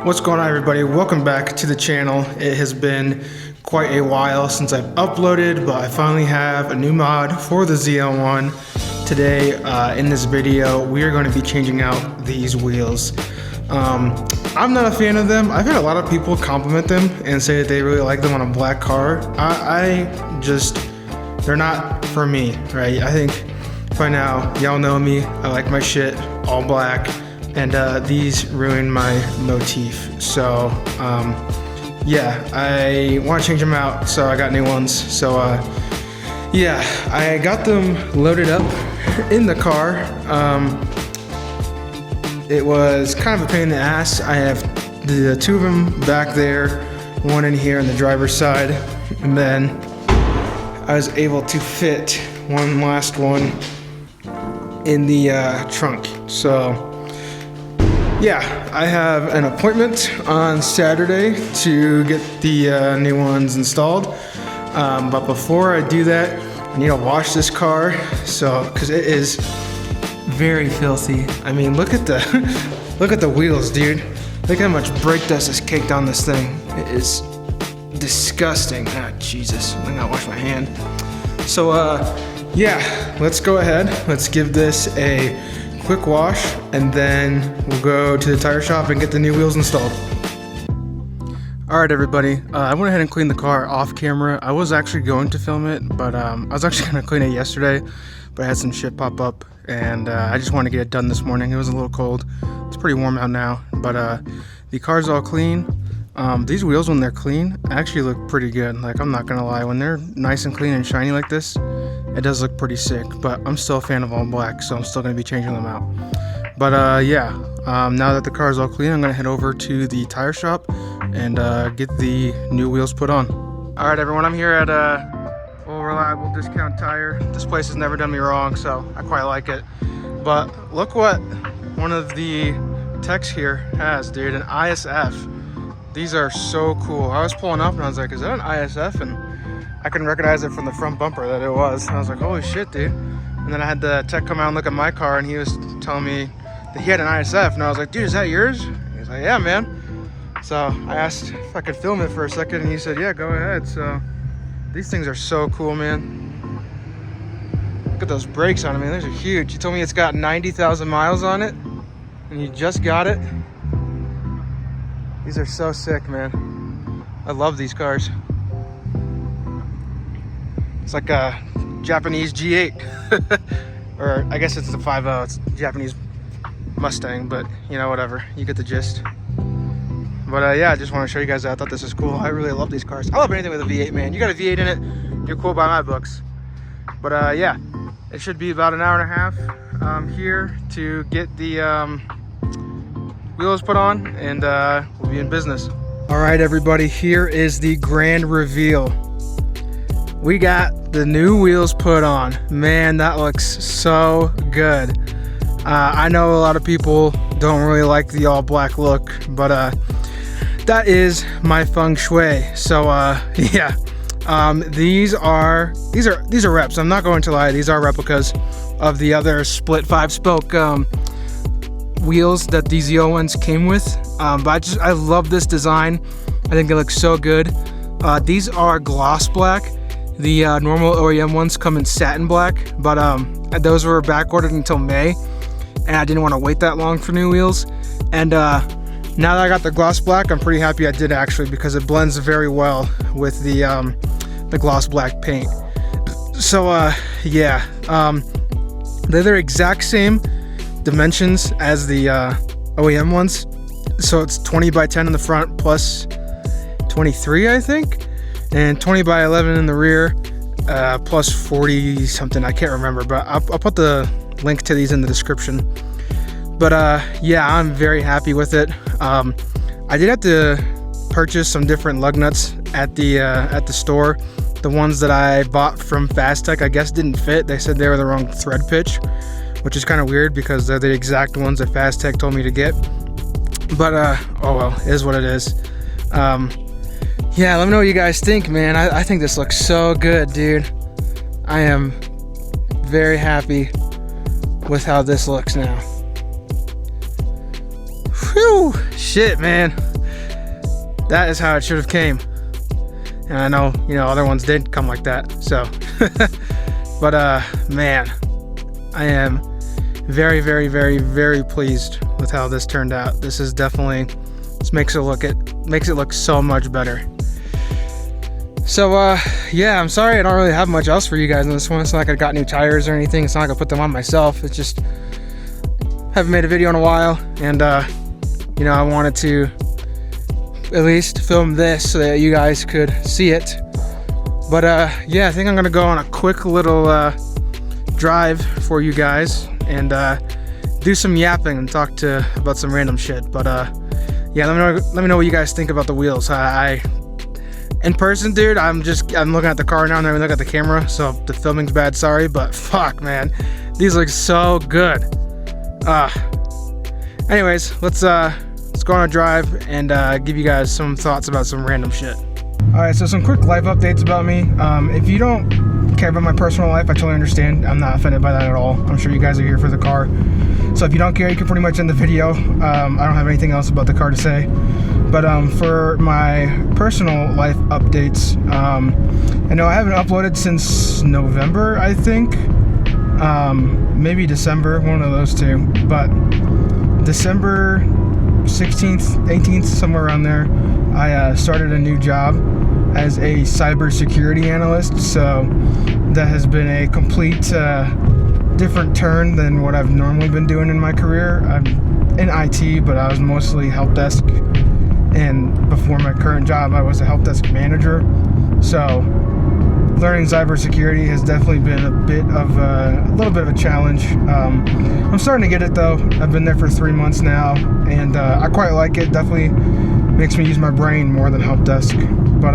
What's going on, everybody? Welcome back to the channel. It has been quite a while since I've uploaded, but I finally have a new mod for the ZL1. Today in this video we are going to be changing out these wheels. I'm not a fan of them. I've had a lot of people compliment them and say that they really like them on a black car. They're not for me, right? I think by now y'all know me. I like my shit all black, and these ruin my motif. So yeah, I want to change them out, so I got new ones. So yeah, I got them loaded up in the car. It was kind of a pain in the ass. I have the two of them back there, one in here on the driver's side, and then I was able to fit one last one in the trunk. So yeah, I have an appointment on Saturday to get the new ones installed. But before I do that, I need to wash this car, because it is very filthy. I mean, look at the wheels, dude. Look how much brake dust is caked on this thing. It is disgusting. Ah, Jesus, I gotta wash my hand. So yeah, let's go ahead. Let's give this a quick wash, and then we'll go to the tire shop and get the new wheels installed. Alright, everybody, I went ahead and cleaned the car off camera. I was actually going to film it, but I was actually going to clean it yesterday, but I had some shit pop up, and I just wanted to get it done this morning. It was a little cold. It's pretty warm out now, but the car's all clean. These wheels, when they're clean, actually look pretty good. Like, I'm not gonna lie, when they're nice and clean and shiny like this, it does look pretty sick. But I'm still a fan of all black, so I'm still gonna be changing them out. But yeah, now that the car is all clean, I'm gonna head over to the tire shop and get the new wheels put on. All right, everyone, I'm here at Full Reliable Discount Tire. This place has never done me wrong, so I quite like it. But look what one of the techs here has, dude, an ISF. These are so cool. I was pulling up and I was like, is that an ISF? And I couldn't recognize it from the front bumper that it was. And I was like, holy shit, dude. And then I had the tech come out and look at my car, and he was telling me that he had an ISF. And I was like, dude, is that yours? He was like, yeah, man. So I asked if I could film it for a second, and he said, yeah, go ahead. So these things are so cool, man. Look at those brakes on it, man. Those are huge. You told me it's got 90,000 miles on it, and you just got it. These are so sick, man. I love these cars. It's like a Japanese G8. Or I guess it's the 5.0. It's Japanese Mustang, but you know, whatever. You get the gist. But yeah, I just want to show you guys that I thought this is cool. I really love these cars. I love anything with a V8, man. You got a V8 in it, you're cool by my books. But yeah, it should be about an hour and a half here to get the wheels put on, and we'll be in business. All right, everybody, here is the grand reveal. We got the new wheels put on. Man, that looks so good. I know a lot of people don't really like the all black look, but that is my feng shui. So yeah, these are reps. I'm not going to lie, these are replicas of the other split 5-spoke wheels that these ZL1s came with, but I love this design. I think it looks so good. These are gloss black. The normal OEM ones come in satin black, but those were back ordered until May, and I didn't want to wait that long for new wheels. And now that I got the gloss black, I'm pretty happy I did, actually, because it blends very well with the gloss black paint. So yeah, they're the exact same dimensions as the OEM ones. So it's 20 by 10 in the front plus 23, I think, and 20 by 11 in the rear, plus 40 something, I can't remember, but I'll put the link to these in the description. But yeah, I'm very happy with it. I did have to purchase some different lug nuts at the store. The ones that I bought from Fast Tech, I guess, didn't fit. They said they were the wrong thread pitch, which is kind of weird because they're the exact ones that Fast Tech told me to get. But oh well, it is what it is. Yeah, let me know what you guys think, man. I think this looks so good, dude. I am very happy with how this looks now. Whew, shit, man. that is how it should have came. And I know, you know, other ones did come like that, so. But man, I am very, very, very, very pleased with how this turned out. This is definitely, this makes it look so much better. So yeah, I'm sorry I don't really have much else for you guys in this one. It's not like I got new tires or anything. It's not like I put them on myself. It's just, haven't made a video in a while, and you know, I wanted to at least film this so that you guys could see it. But yeah, I think I'm gonna go on a quick little drive for you guys and do some yapping and talk about some random shit. But yeah, let me know what you guys think about the wheels. In person, dude, I'm looking at the car now and then look at the camera, so the filming's bad, sorry, but fuck, man, these look so good. Anyways, let's go on a drive and give you guys some thoughts about some random shit. Alright, so some quick life updates about me. If you don't care about my personal life, I totally understand. I'm not offended by that at all. I'm sure you guys are here for the car. So if you don't care, you can pretty much end the video. I don't have anything else about the car to say. But for my personal life updates, I know I haven't uploaded since November, I think. Maybe December, one of those two. But December 16th, 18th, somewhere around there, I started a new job as a cybersecurity analyst. So that has been a complete different turn than what I've normally been doing in my career. I'm in IT, but I was mostly help desk, and before my current job I was a help desk manager. So learning cybersecurity has definitely been a little bit of a challenge. I'm starting to get it though. I've been there for 3 months now, and I quite like it. Definitely makes me use my brain more than help desk. But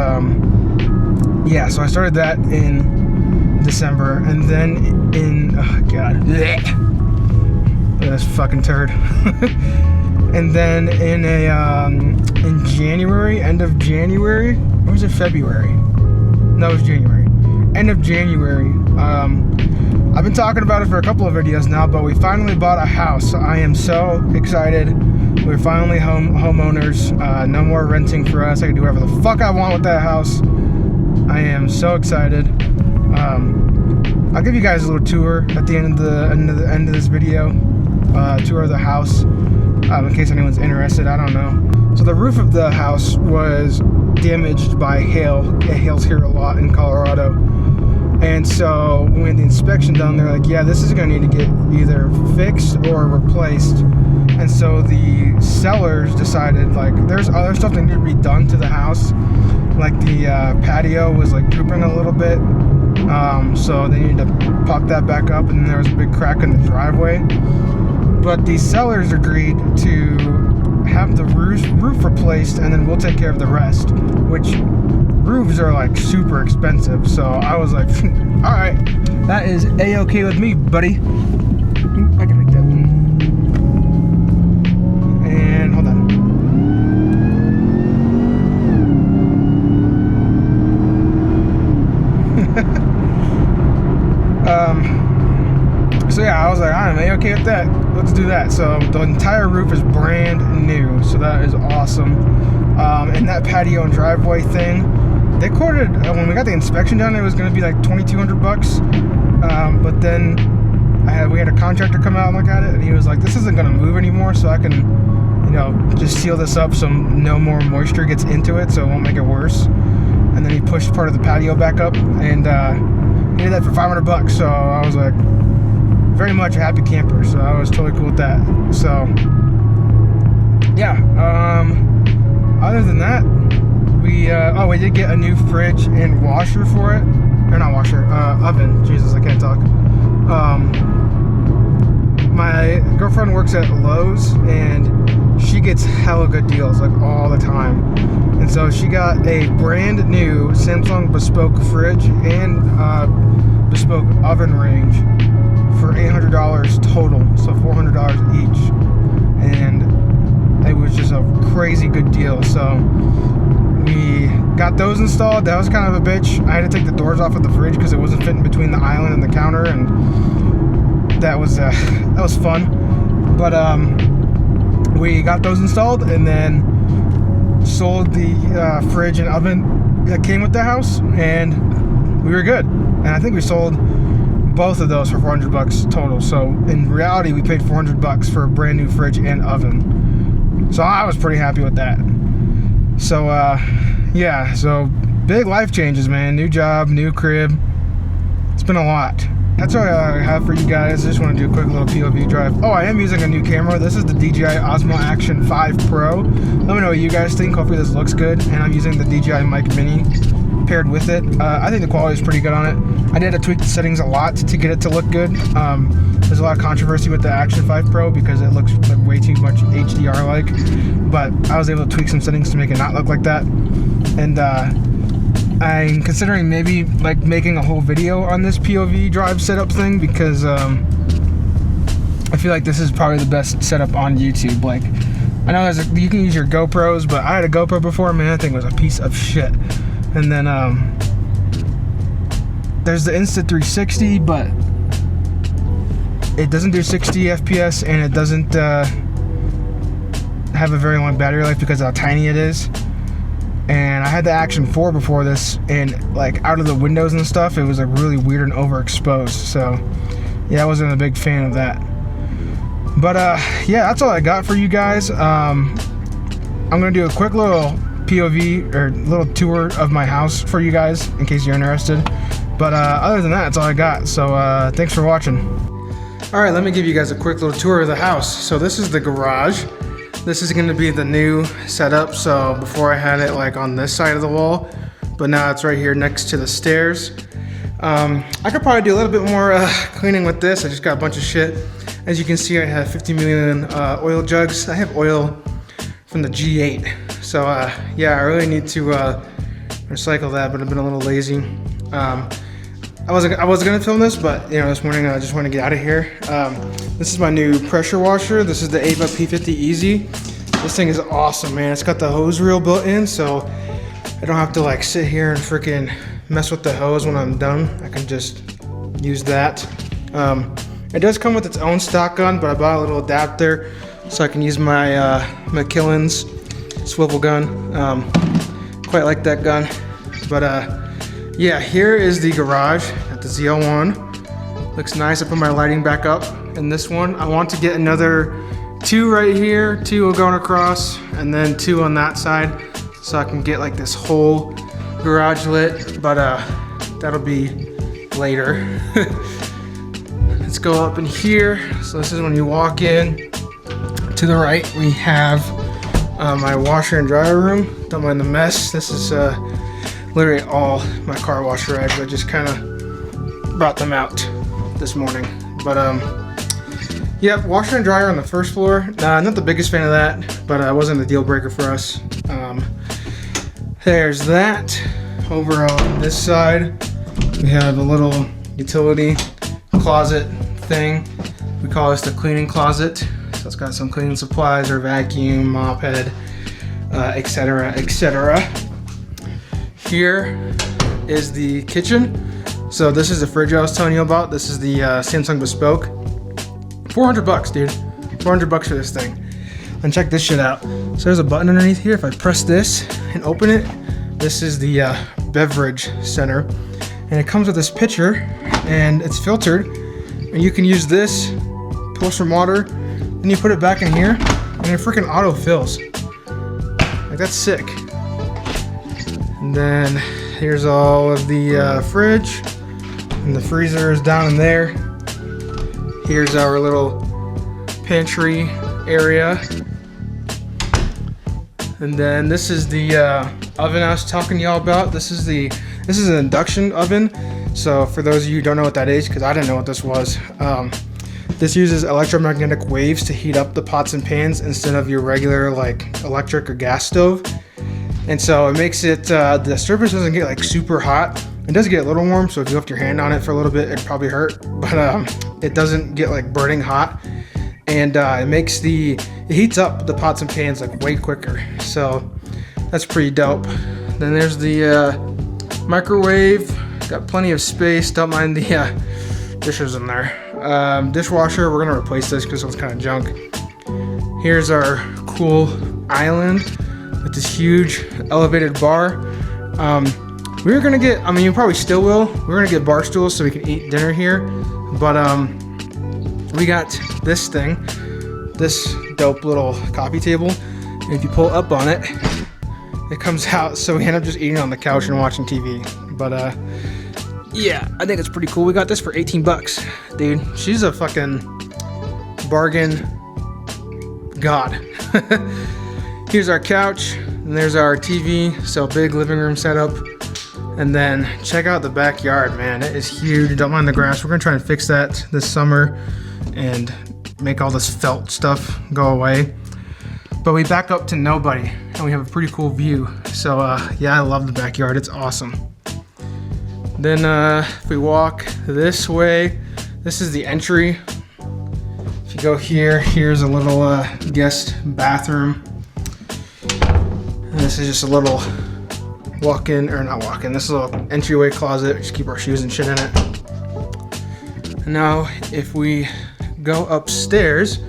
yeah, so I started that in December, and then in this fucking turd. And then in January, end of January, or was it February? No, it was January. End of January. I've been talking about it for a couple of videos now, but we finally bought a house. I am so excited. We're finally homeowners. No more renting for us. I can do whatever the fuck I want with that house. I am so excited. I'll give you guys a little tour at the end of this video. Tour of the house, in case anyone's interested. I don't know. So the roof of the house was damaged by hail. It hails here a lot in Colorado. And so when we had the inspection done, they're like, yeah, this is gonna need to get either fixed or replaced. And so the sellers decided, like, there's other stuff that needed to be done to the house. Like the patio was like drooping a little bit. So they needed to pop that back up, and then there was a big crack in the driveway. But the sellers agreed to have the roof replaced, and then we'll take care of the rest, which roofs are like super expensive. So I was like, all right, that is a-okay with me, buddy. I can make that. And hold on. So yeah, I was like, I'm a-okay with that. Let's do that. So the entire roof is brand new, so that is awesome. And that patio and driveway thing, they quoted, when we got the inspection done, it was going to be like $2,200. But then we had a contractor come out and look at it, and he was like, this isn't going to move anymore, so I can, you know, just seal this up so no more moisture gets into it, so it won't make it worse. And then he pushed part of the patio back up, and he did that for $500. So I was like, very much a happy camper. So I was totally cool with that. So yeah, other than that, we did get a new fridge and washer for it. Or not washer, oven. Jesus, I can't talk. My girlfriend works at Lowe's, and she gets hella good deals, like, all the time. And so she got a brand new Samsung bespoke fridge and bespoke oven range for $800 total, so $400 each. And it was just a crazy good deal. So we got those installed. That was kind of a bitch. I had to take the doors off of the fridge because it wasn't fitting between the island and the counter, and that was fun. But we got those installed, and then sold the fridge and oven that came with the house, and we were good. And I think we sold both of those for $400 total. So in reality, we paid $400 for a brand new fridge and oven. So I was pretty happy with that. So yeah, so big life changes, man. New job, new crib. It's been a lot. That's all I have for you guys. I just want to do a quick little POV drive. Oh, I am using a new camera. This is the DJI Osmo Action 5 Pro. Let me know what you guys think. Hopefully this looks good. And I'm using the DJI Mic Mini paired with it. I think the quality is pretty good on it. I did have to tweak the settings a lot to get it to look good. There's a lot of controversy with the Action 5 Pro because it looks like way too much HDR-like. But I was able to tweak some settings to make it not look like that. And I'm considering maybe like making a whole video on this POV drive setup thing because I feel like this is probably the best setup on YouTube. Like, I know you can use your GoPros, but I had a GoPro before, man, that thing was a piece of shit. And then there's the Insta360, but it doesn't do 60 FPS and it doesn't have a very long battery life because of how tiny it is. And I had the Action 4 before this, and like out of the windows and stuff, it was like really weird and overexposed. So yeah, I wasn't a big fan of that. But yeah, that's all I got for you guys. I'm gonna do a quick little POV or little tour of my house for you guys in case you're interested. But other than that, that's all I got. So thanks for watching. All right, let me give you guys a quick little tour of the house. So this is the garage. This is going to be the new setup. So before I had it like on this side of the wall, but now it's right here next to the stairs. I could probably do a little bit more cleaning with this. I just got a bunch of shit. As you can see, I have 50 million oil jugs. I have oil from the G8. So yeah, I really need to recycle that, but I've been a little lazy. I was gonna film this, but you know, this morning I just want to get out of here. This is my new pressure washer. This is the Ava P50 Easy. This thing is awesome, man. It's got the hose reel built in, so I don't have to like sit here and freaking mess with the hose when I'm done. I can just use that. It does come with its own stock gun, but I bought a little adapter so I can use my McKillen's swivel gun. Quite like that gun. But yeah, here is the garage at the ZL1. Looks nice. I put my lighting back up in this one. I want to get another 2 right here, 2 going across, and then 2 on that side, so I can get like this whole garage lit, but that'll be later. Let's go up in here. So this is when you walk in. To the right, we have my washer and dryer room. Don't mind the mess. This is literally all my car wash rags. I just kind of brought them out this morning. But yeah, washer and dryer on the first floor. Not the biggest fan of that, but it wasn't a deal breaker for us. There's that. Over on this side, we have a little utility closet thing. We call this the cleaning closet. So it's got some cleaning supplies, or vacuum, mop head, etc., etc. Here is the kitchen. So this is the fridge I was telling you about. This is the Samsung Bespoke. $400, dude. $400 for this thing. And check this shit out. So there's a button underneath here. If I press this and open it, this is the beverage center. And it comes with this pitcher, and it's filtered. And you can use this, pull some water, and you put it back in here, and it freaking auto fills. Like, that's sick. And then here's all of the fridge, and the freezer is down in there. Here's our little pantry area. And then this is the oven I was talking to y'all about. This is an induction oven. So for those of you who don't know what that is, because I didn't know what this was, this uses electromagnetic waves to heat up the pots and pans instead of your regular like electric or gas stove. And so it makes it, the surface doesn't get like super hot. It does get a little warm, so if you lift your hand on it for a little bit, it'd probably hurt, but it doesn't get like burning hot. And it heats up the pots and pans like way quicker. So that's pretty dope. Then there's the microwave. Got plenty of space. Don't mind the dishes in there. Dishwasher, we're gonna replace this because it was kind of junk. Here's our cool island. with this huge elevated bar. We were gonna get, I mean, you probably still will. We're gonna get bar stools so we can eat dinner here. But we got this thing, this dope little coffee table. And if you pull up on it, it comes out. So we end up just eating on the couch and watching TV. But yeah, I think it's pretty cool. We got this for 18 bucks, dude. She's a fucking bargain god. Here's our couch, and there's our TV. So big living room setup. And then check out the backyard, man. It is huge. Don't mind the grass. We're gonna try and fix that this summer and make all this felt stuff go away. But we back up to nobody, and we have a pretty cool view. So yeah, I love the backyard. It's awesome. Then if we walk this way, this is the entry. If you go here, here's a little guest bathroom. And this is just a little walk-in, or not walk-in, this little entryway closet. We just keep our shoes and shit in it. And now, if we go upstairs,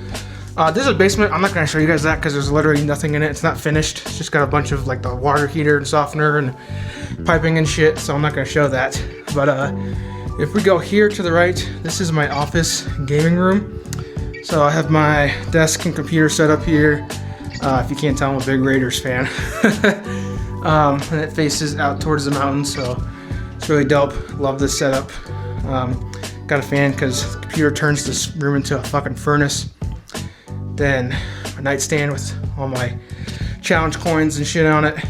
this is a basement. I'm not gonna show you guys that because there's literally nothing in it. It's not finished. It's just got a bunch of like the water heater and softener and piping and shit, so I'm not gonna show that. But if we go here to the right, this is my office gaming room. So I have my desk and computer set up here. If you can't tell, I'm a big Raiders fan. And it faces out towards the mountains, so it's really dope. Love this setup. Got a fan because the computer turns this room into a fucking furnace. Then a nightstand with all my challenge coins and shit on it.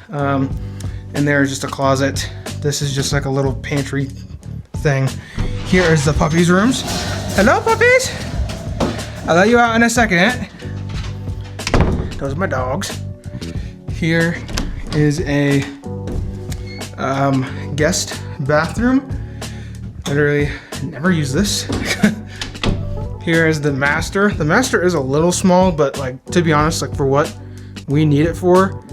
And there's just a closet. This is just like a little pantry thing. Here is the puppies' rooms. Hello, puppies! I'll let you out in a second. Those are my dogs. Here is a guest bathroom. Literally never use this. Here is the master. The master is a little small, but like, to be honest, like for what we need it for,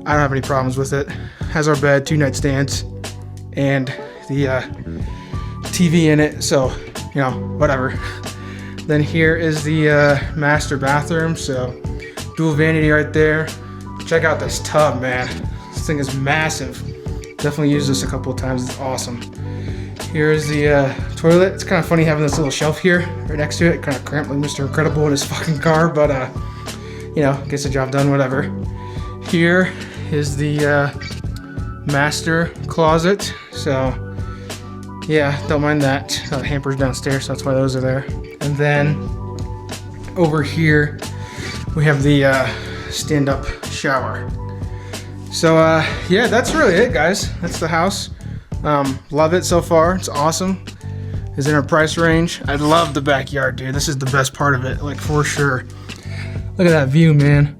I don't have any problems with it. Has our bed, 2 nightstands, and the TV in it, so you know, whatever. Then here is the master bathroom. So dual vanity right there. Check out this tub, man. This thing is massive. Definitely used this a couple of times. It's awesome. Here's the toilet. It's kind of funny having this little shelf here right next to it. Kind of cramped like Mr. Incredible in his fucking car, but you know, gets the job done, whatever. Here is the master closet. So yeah, don't mind that. Hampers downstairs, so that's why those are there. And then over here we have the stand-up shower. So yeah, that's really it, guys. That's the house. Love it so far. It's awesome. It's in our price range. I love the backyard, dude. This is the best part of it, like for sure. Look at that view, man.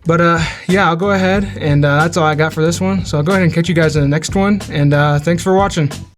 But yeah, I'll go ahead and that's all I got for this one. So I'll go ahead and catch you guys in the next one. And thanks for watching.